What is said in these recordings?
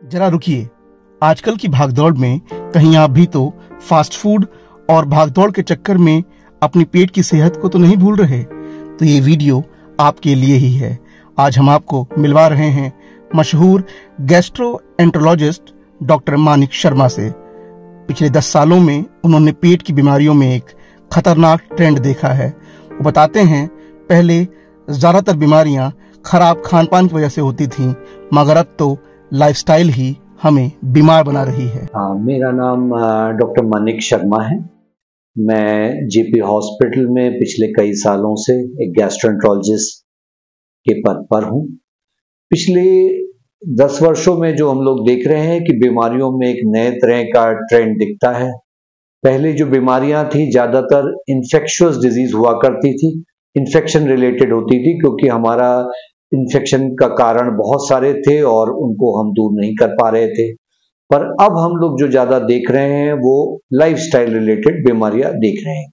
जरा रुकिए। आजकल की भागदौड़ में कहीं आप भी तो फास्ट फूड और भागदौड़ के चक्कर में अपनी पेट की सेहत को तो नहीं भूल रहे? तो ये वीडियो आपके लिए ही है। आज हम आपको मिलवा रहे हैं मशहूर गैस्ट्रोएंटरोलॉजिस्ट डॉक्टर मानिक शर्मा से। पिछले 10 सालों में उन्होंने पेट की बीमारियों में एक खतरनाक ट्रेंड देखा है। वो बताते हैं, पहले ज्यादातर बीमारियां खराब खान पान की वजह से होती थीं, मगर अब तो लाइफस्टाइल ही हमें बीमार बना रही है। मेरा नाम डॉक्टर मानिक शर्मा है। मैं जेपी हॉस्पिटल में पिछले कई सालों से एक गैस्ट्रोएंटरोलॉजिस्ट के पद पर हूँ। पिछले 10 वर्षों में जो हम लोग देख रहे हैं कि बीमारियों में एक नए तरह का ट्रेंड दिखता है। पहले जो बीमारियां थी ज़्यादातर इन्फेक्शियस डिजीज हुआ करती थी, इन्फेक्शन रिलेटेड होती थी, क्योंकि हमारा इन्फेक्शन का कारण बहुत सारे थे और उनको हम दूर नहीं कर पा रहे थे। पर अब हम लोग जो ज़्यादा देख रहे हैं वो लाइफस्टाइल रिलेटेड बीमारियां देख रहे हैं।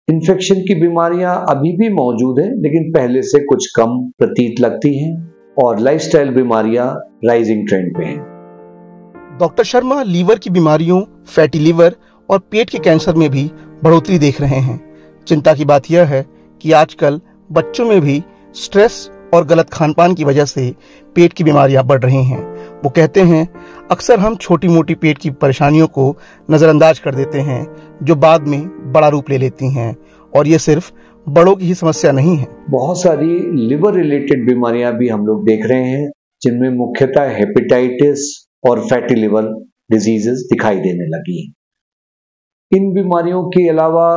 इन्फेक्शन की बीमारियां अभी भी मौजूद हैं, लेकिन पहले से कुछ कम प्रतीत लगती हैं और लाइफस्टाइल बीमारियां राइजिंग ट्रेंड पे हैं। डॉक्टर शर्मा लीवर की बीमारियों, फैटी लीवर और पेट के कैंसर में भी बढ़ोतरी देख रहे हैं। चिंता की बात यह है कि आजकल बच्चों में भी स्ट्रेस और गलत खान पान की वजह से पेट की बीमारियां बढ़ रही हैं। वो कहते हैं, अक्सर हम छोटी मोटी पेट की परेशानियों को नजरअंदाज कर देते हैं, जो बाद में बड़ा रूप ले लेती हैं, और ये सिर्फ बड़ों की ही समस्या नहीं है। बहुत सारी लिवर रिलेटेड बीमारियां भी हम लोग देख रहे हैं, जिनमें मुख्यतः हेपेटाइटिस और फैटी लिवर डिजीजेस दिखाई देने लगी हैं। इन बीमारियों के अलावा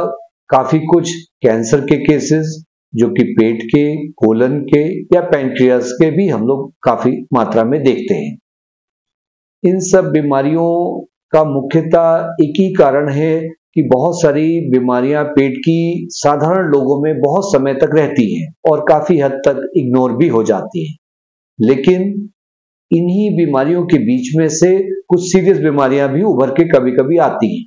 काफी कुछ कैंसर के केसेस, जो कि पेट के, कोलन के या पैंक्रियास के भी हम लोग काफी मात्रा में देखते हैं। इन सब बीमारियों का मुख्यतः एक ही कारण है कि बहुत सारी बीमारियां पेट की साधारण लोगों में बहुत समय तक रहती हैं और काफी हद तक इग्नोर भी हो जाती हैं। लेकिन इन्हीं बीमारियों के बीच में से कुछ सीरियस बीमारियां भी उभर के कभी कभी आती हैं।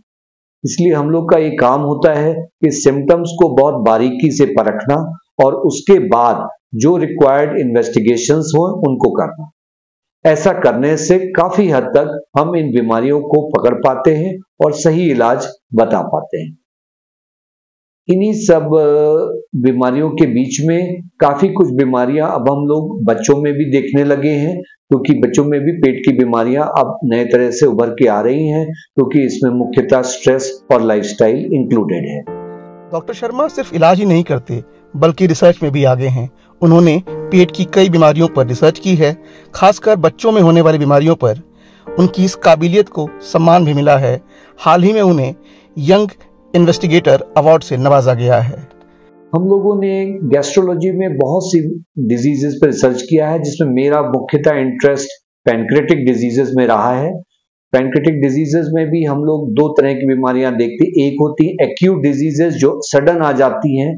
इसलिए हम लोग का ये काम होता है कि सिम्टम्स को बहुत बारीकी से परखना और उसके बाद जो रिक्वायर्ड इन्वेस्टिगेशंस हो उनको करना। ऐसा करने से काफी हद तक हम इन बीमारियों को पकड़ पाते हैं और सही इलाज बता पाते हैं। इन्हीं सब बीमारियों के बीच में काफी कुछ बीमारियां अब हम लोग बच्चों में भी देखने लगे हैं, क्योंकि बच्चों में भी पेट की बीमारियां अब नए तरह से उभर के आ रही हैं, क्योंकि इसमें मुख्यतः स्ट्रेस और लाइफस्टाइल इंक्लूडेड है। डॉक्टर शर्मा सिर्फ इलाज ही नहीं करते, बल्कि रिसर्च में भी आगे हैं। उन्होंने पेट की कई बीमारियों पर रिसर्च की है, खासकर बच्चों में होने वाली बीमारियों पर। उनकी इस काबिलियत को सम्मान भी मिला है। हाल ही में उन्हें यंग इन्वेस्टिगेटर अवार्ड से नवाजा गया है। हम लोगों ने गैस्ट्रोलॉजी में बहुत सी डिजीजेस पर रिसर्च किया है, जिसमें मेरा मुख्यतः इंटरेस्ट पैंक्रेटिक डिजीजेस में रहा है। पैंक्रेटिक डिजीजेस में भी हम लोग 2 तरह की बीमारियां देखते हैं। एक होती है एक्यूट डिजीजेस, जो सडन आ जाती हैं,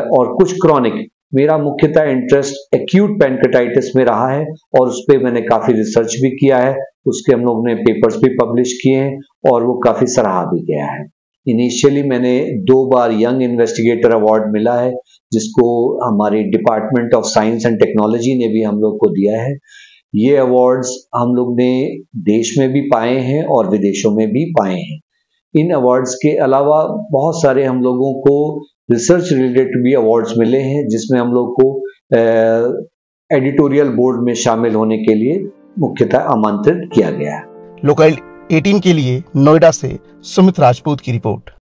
और कुछ क्रॉनिक। मेरा मुख्यतः इंटरेस्ट एक्यूट पैंक्रेटाइटिस में रहा है और उस पर मैंने काफी रिसर्च भी किया है। उसके हम लोग ने पेपर्स भी पब्लिश किए हैं और वो काफी सराहा भी गया है। इनिशियली मैंने 2 बार यंग इन्वेस्टिगेटर अवार्ड मिला है, जिसको हमारे department of science and technology ने भी हम लोग को दिया है। ये अवार्ड्स हम लोग ने देश में भी पाए हैं और विदेशों में भी पाए हैं। इन अवार्ड्स के अलावा बहुत सारे हम लोगों को रिसर्च रिलेटेड भी अवार्ड्स मिले हैं, जिसमें हम लोग को एडिटोरियल बोर्ड में शामिल होने के लिए मुख्यतः आमंत्रित किया गया है। लोकल 18 के लिए नोएडा से सुमित राजपूत की रिपोर्ट।